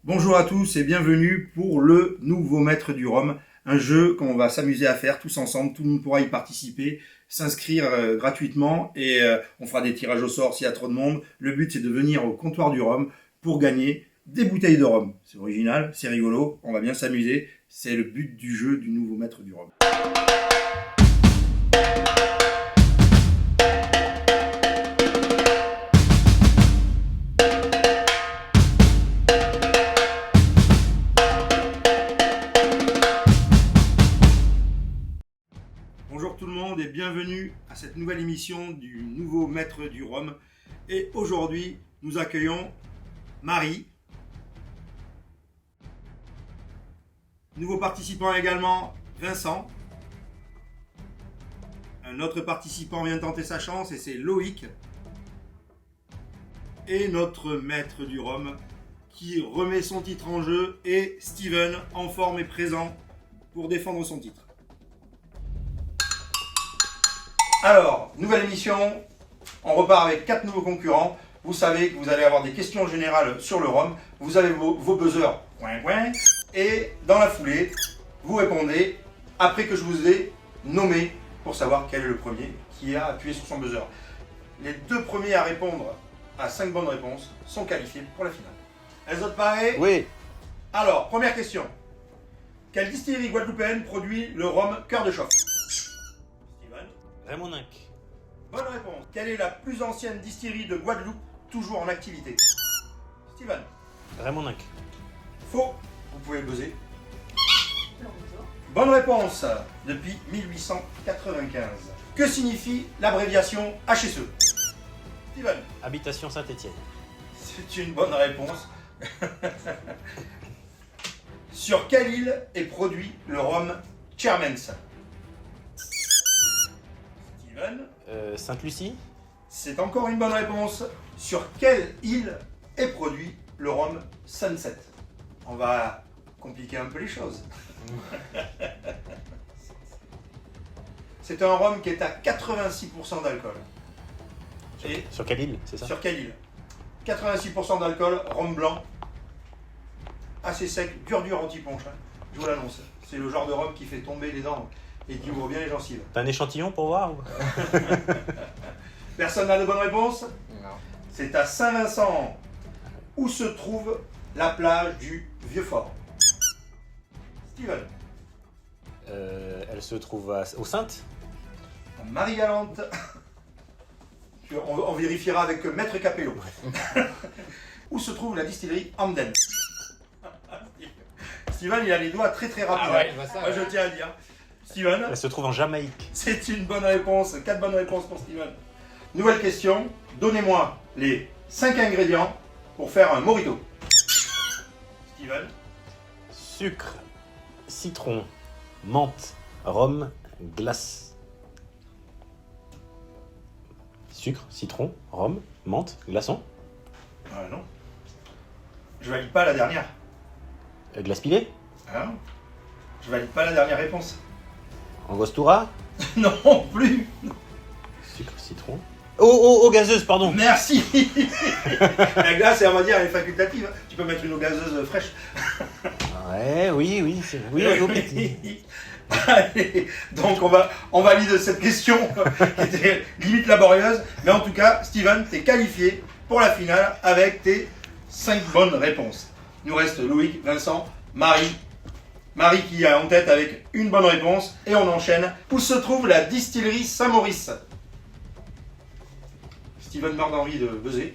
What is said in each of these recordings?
Bonjour à tous et bienvenue pour le nouveau maître du rhum, un jeu qu'on va s'amuser à faire tous ensemble, tout le monde pourra y participer, s'inscrire gratuitement et on fera des tirages au sort s'il y a trop de monde. Le but c'est de venir au comptoir du rhum pour gagner des bouteilles de rhum. C'est original, c'est rigolo, on va bien s'amuser, c'est le but du jeu du nouveau maître du rhum. Bonjour tout le monde et bienvenue à cette nouvelle émission du nouveau maître du rhum. Et aujourd'hui, nous accueillons Marie. Nouveau participant également, Vincent. Un autre participant vient tenter sa chance et c'est Loïc. Et notre maître du rhum qui remet son titre en jeu est Steven, en forme et présent pour défendre son titre. Alors, nouvelle émission, on repart avec 4 nouveaux concurrents. Vous savez que vous allez avoir des questions générales sur le rhum. Vous avez vos buzzers, et dans la foulée, vous répondez après que je vous ai nommé pour savoir quel est le premier qui a appuyé sur son buzzer. Les 2 premiers à répondre à 5 bonnes réponses sont qualifiés pour la finale. Elles autres pareilles? Oui. Alors, première question. Quelle distillerie guadeloupéenne produit le rhum Cœur de Chauffe? Steven? Raymond Ninck. Bonne réponse. Quelle est la plus ancienne distillerie de Guadeloupe toujours en activité? Steven? Raymond Ninck. Faux. Vous pouvez buzzer. Bonne réponse. Depuis 1895. Que signifie l'abréviation HSE? Steven? Habitation Saint-Étienne. C'est une bonne réponse. Sur quelle île est produit le rhum Chairman's? Steven? Sainte-Lucie. C'est encore une bonne réponse. Sur quelle île est produit le rhum Sunset? On va compliquer un peu les choses. C'est un rhum qui est à 86% d'alcool. Et Sur quelle île, c'est ça? sur quelle île? 86% d'alcool, rhum blanc, assez sec, dur anti-punch. Je vous l'annonce. C'est le genre de rhum qui fait tomber les dents et qui ouvre bien les gencives. T'as un échantillon pour voir ou... Personne n'a de bonne réponse? Non. C'est à Saint-Vincent, où se trouve la plage du Vieux-Fort. Steven? Elle se trouve au Saintes. Marie-Galante. On vérifiera avec Maître Capello. Où se trouve la distillerie Hamden? Steven, il a les doigts très rapides. Ah ouais, je vois ça. Moi, je tiens à dire. Steven? Elle se trouve en Jamaïque. C'est une bonne réponse. 4 bonnes réponses pour Steven. Nouvelle question. Donnez-moi les 5 ingrédients pour faire un mojito. Steven? Sucre, citron, menthe, rhum, glace. Sucre, citron, rhum, menthe, glaçon. Ah non. Je valide pas la dernière. Glace pilée. Ah non. Je valide pas la dernière réponse. Angostura. Non plus. Sucre, citron. Oh, gazeuse, pardon. Merci. La glace, on va dire, elle est facultative. Tu peux mettre une eau gazeuse fraîche. Ouais, oui, c'est... Oui, au petit. Allez, donc on valide cette question qui était limite laborieuse. Mais en tout cas, Steven, t'es qualifié pour la finale avec tes 5 bonnes réponses. Il nous reste Loïc, Vincent, Marie. Marie qui est en tête avec une bonne réponse. Et on enchaîne. Où se trouve la distillerie Saint-Maurice? Steven meurt d'envie de buzzer.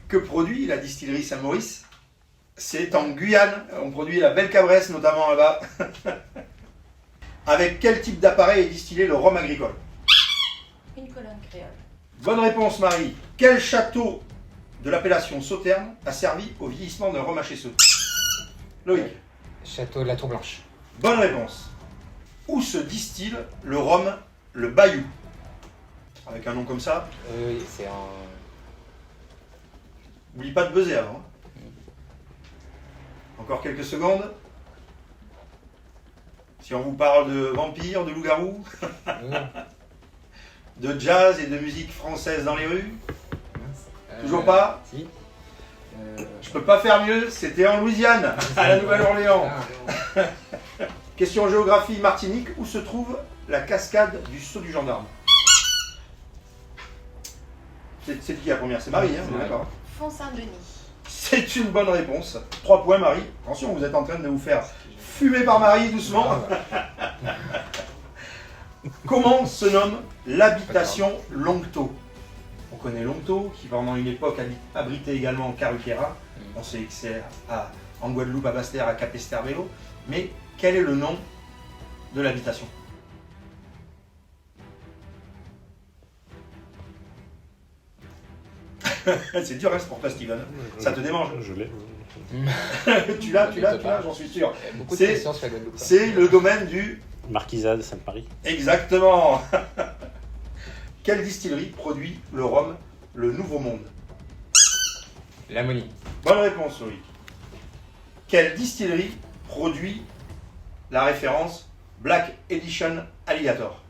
Que produit la distillerie Saint-Maurice? C'est en Guyane. On produit la belle cabresse, notamment là-bas. Avec quel type d'appareil est distillé le rhum agricole? Une colonne créole. Bonne réponse, Marie. Quel château de l'appellation Sauterne a servi au vieillissement d'un rhum HSE? Loïc. Château de la Tour Blanche. Bonne réponse. Où se distille le rhum le Bayou? Avec un nom comme ça, Oui, c'est en. n'oublie pas de buzzer avant. Encore quelques secondes. Si on vous parle de vampires, de loups-garous, de jazz et de musique française dans les rues. Toujours pas? Si. Je peux pas faire mieux, c'était en Louisiane, à la Nouvelle-Orléans. Question géographie Martinique, où se trouve la cascade du Saut du Gendarme? C'est qui la première? C'est Marie, hein, on est d'accord. Font-Saint-Denis. C'est une bonne réponse. 3 points, Marie. Attention, vous êtes en train de vous faire fumer par Marie doucement. Comment se nomme l'habitation Longto? On connaît Longto, qui pendant une époque abritait également Caruquera. On sait que c'est en Guadeloupe, à Basse-Terre, à Capesterre-Vélo. Mais quel est le nom de l'habitation? C'est dur, hein, ce pour toi, Steven. Ça te démange. Je l'ai. tu l'as, j'en suis sûr. Beaucoup de C'est- questions sur la Guadeloupe. C'est le domaine du... Marquisade, Sainte-Marie. Exactement. Quelle distillerie produit le rhum Le Nouveau Monde? L'ammonie. Bonne réponse, Loïc. Quelle distillerie produit la référence Black Edition Alligator?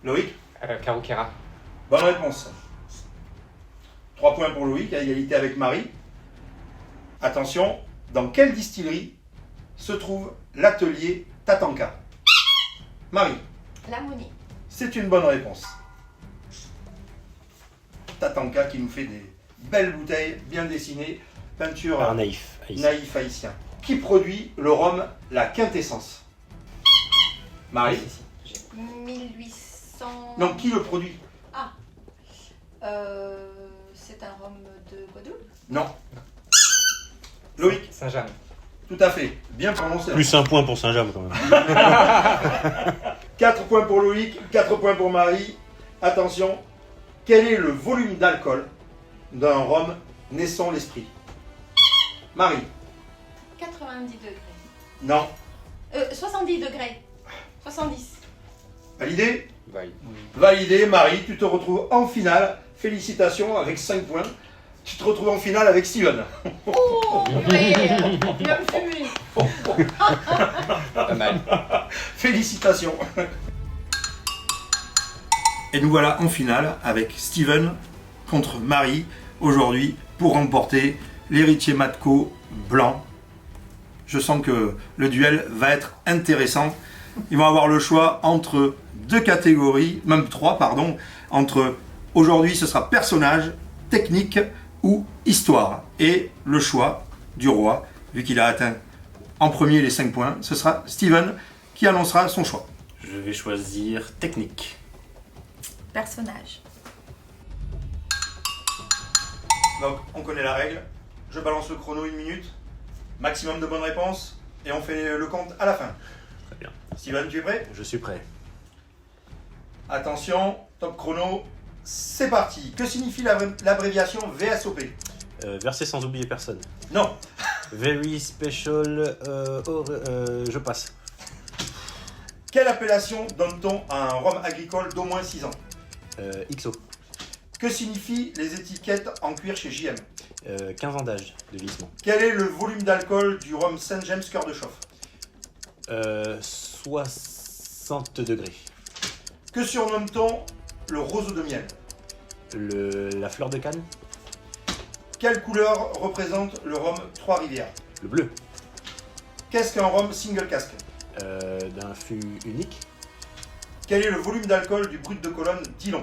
Loïc? Caruquera. Bonne réponse. 3 points pour Loïc, à égalité avec Marie. Attention, dans quelle distillerie se trouve l'atelier Tatanka? Marie, L'ammonie. c'est une bonne réponse. Tatanka qui nous fait des belles bouteilles bien dessinées, peinture Un naïf. haïtien. naïf haïtien. Qui produit le rhum La Quintessence? Marie? 1800. Non, qui le produit? C'est un rhum de Guadeloupe. Non. Loïc? Saint-Jean. Tout à fait, bien prononcé. Plus un point pour Saint-James quand même. 4 points pour Loïc, 4 points pour Marie. Attention, quel est le volume d'alcool d'un rhum naissant l'esprit? Marie? 90 degrés. Non. 70 degrés. 70. Validé? Valide. Validé, Marie, tu te retrouves en finale. Félicitations avec 5 points. Tu te retrouves en finale avec Steven. Oh, purée. Il va me fumer. Pas mal. Félicitations. Et nous voilà en finale avec Steven contre Marie aujourd'hui pour remporter l'héritier Matco blanc. Je sens que le duel va être intéressant. Ils vont avoir le choix entre 2 catégories, même 3 pardon, entre aujourd'hui ce sera personnage, technique ou histoire. Et le choix du roi, vu qu'il a atteint en premier les 5 points, ce sera Steven qui annoncera son choix. Je vais choisir technique. Personnage. Donc on connaît la règle, je balance le chrono 1 minute, maximum de bonnes réponses et on fait le compte à la fin. Très bien. Steven, tu es prêt? Je suis prêt. Attention, top chrono, c'est parti. Que signifie l'abréviation VSOP? Verset sans oublier personne. Non. Very special. Je passe. Quelle appellation donne-t-on à un rhum agricole d'au moins 6 ans? XO. Que signifient les étiquettes en cuir chez JM? 15 ans d'âge de vieillissement. Quel est le volume d'alcool du rhum Saint James Cœur de Chauffe? 60 degrés. Que surnomme-t-on le roseau de miel? La fleur de Cannes. Quelle couleur représente le rhum Trois-Rivières? Le bleu. Qu'est-ce qu'un rhum single casque? D'un fût unique. Quel est le volume d'alcool du brut de colonne Dillon?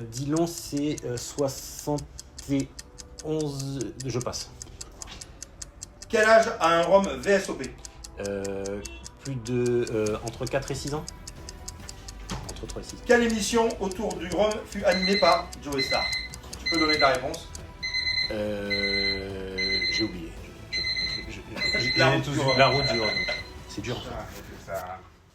Dillon, c'est 71. Je passe. Quel âge a un rhum VSOP? Plus de. Entre 4 et 6 ans. Entre 3 et 6 ans. Quelle émission autour du rhum fut animée par Joe Star? Tu peux donner ta réponse. J'ai oublié. La route du Rhum. La route du Rhum. C'est dur.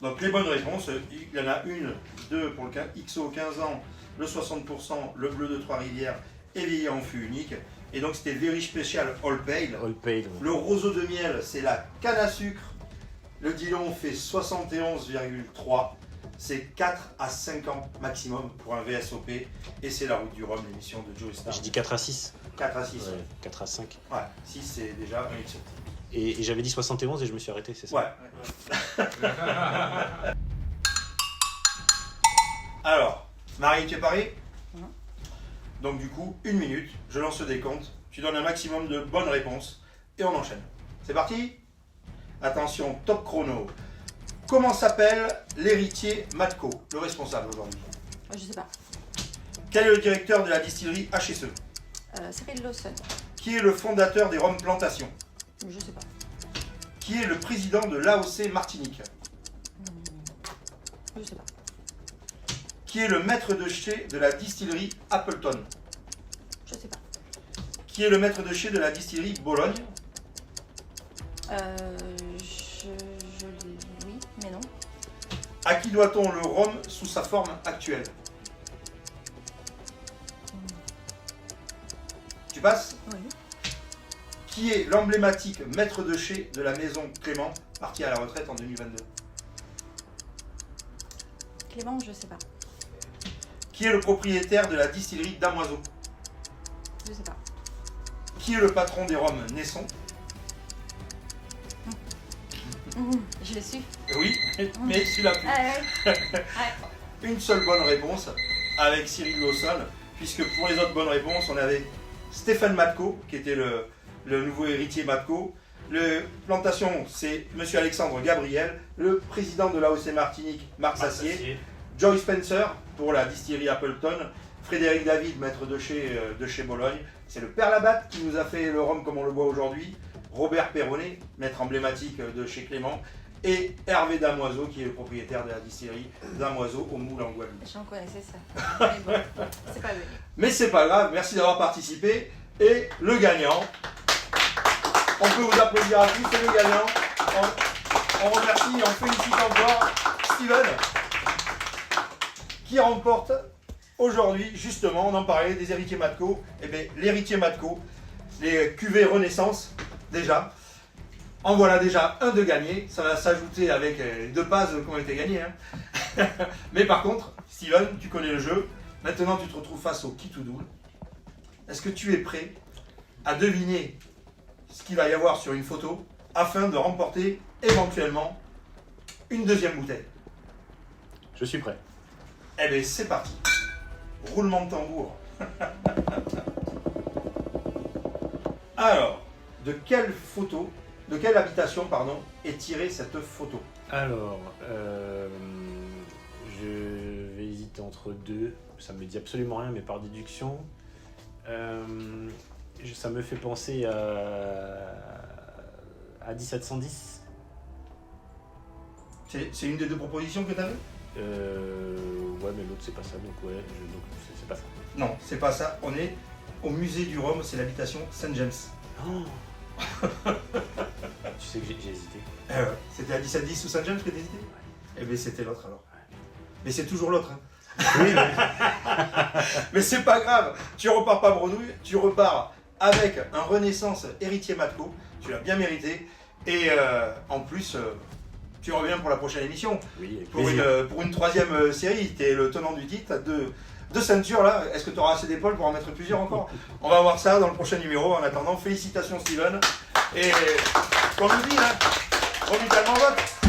Donc les bonnes réponses, il y en a une, 2 pour le XO 15 ans, le 60%, le bleu de Trois-Rivières et vieilli en fût unique. Et donc c'était Very Special All Pale. All Pale. Le roseau de miel, c'est la canne à sucre. Le Dillon fait 71,3. C'est 4 à 5 ans maximum pour un VSOP. Et c'est la route du rhum, l'émission de Joe Star. J'ai dit 4 à 6. 4 à 6. Ouais, 4 à 5. Ouais, 6 c'est déjà un XO. Et j'avais dit 71 et je me suis arrêté, c'est ça? Ouais. Alors, Marie, tu es parée? Donc du coup, 1 minute, je lance le décompte, tu donnes un maximum de bonnes réponses et on enchaîne. C'est parti? Attention, top chrono. Comment s'appelle l'héritier Matco, le responsable aujourd'hui? Je sais pas. Quel est le directeur de la distillerie HSE? Cyril Lawson. Qui est le fondateur des Rhum Plantations? Je sais pas. Qui est le président de l'AOC Martinique? Je sais pas. Qui est le maître de chez de la distillerie Appleton? Je sais pas. Qui est le maître de chez de la distillerie Bologne? Oui, mais non. À qui doit-on le rhum sous sa forme actuelle? Tu passes? Oui. Qui est l'emblématique maître de chez de la maison Clément, parti à la retraite en 2022? Clément, je sais pas. Qui est le propriétaire de la distillerie Damoiseau? Je sais pas. Qui est le patron des rhums Naisson? Je l'ai su. Oui, mais celui-là plus. Ouais. Une seule bonne réponse avec Cyril Lawson, puisque pour les autres bonnes réponses, on avait Stéphane Matco, qui était le nouveau héritier Matco. Le plantation, c'est Monsieur Alexandre Gabriel, le président de l'AOC Martinique, Marc Sassier, Joy Spencer pour la distillerie Appleton, Frédéric David, maître de chez Bologne, c'est le Père Labatte qui nous a fait le rhum comme on le voit aujourd'hui, Robert Perronnet, maître emblématique de chez Clément, et Hervé Damoiseau qui est le propriétaire de la distillerie Damoiseau au Moule en Guadeloupe. J'en connaissais ça. Mais bon, c'est pas lui. Mais c'est pas grave, merci d'avoir participé. Et le gagnant, on peut vous applaudir à tous, c'est le gagnant. On remercie et on félicite encore Steven qui remporte aujourd'hui, justement, on en parlait, des héritiers Matco. Et bien, l'héritier Matco, les cuvées Renaissance, déjà. En voilà déjà un de gagné, ça va s'ajouter avec les 2 passes qui ont été gagnées. Hein. Mais par contre, Steven, tu connais le jeu. Maintenant, tu te retrouves face au Kit ou Double. Est-ce que tu es prêt à deviner ce qu'il va y avoir sur une photo afin de remporter éventuellement une deuxième bouteille? Je suis prêt. Eh bien, c'est parti. Roulement de tambour. Alors, de quelle habitation, pardon, est tirée cette photo? Alors, je vais hésiter entre 2. Ça me dit absolument rien, mais par déduction, ça me fait penser à 1710. C'est une des 2 propositions que tu avais? Ouais, mais l'autre c'est pas ça, donc ouais, donc c'est pas ça. Non, c'est pas ça. On est au musée du Rhum, c'est l'habitation Saint James. Oh. Tu sais que j'ai hésité. C'était à 1710 ou Saint James que tu hésitais? Eh bien, c'était l'autre alors. Mais c'est toujours l'autre. Hein. Oui, mais... Mais c'est pas grave, tu repars pas bredouille, tu repars avec un Renaissance héritier Matco, tu l'as bien mérité. Et en plus, tu reviens pour la prochaine émission. Oui, avec Pour plaisir. une 3e série, tu es le tenant du titre, de ceinture là. Est-ce que tu auras assez d'épaules pour en mettre plusieurs encore? On va voir ça dans le prochain numéro. En attendant, félicitations Steven. Et comme on dit, hein, remis tellement vote.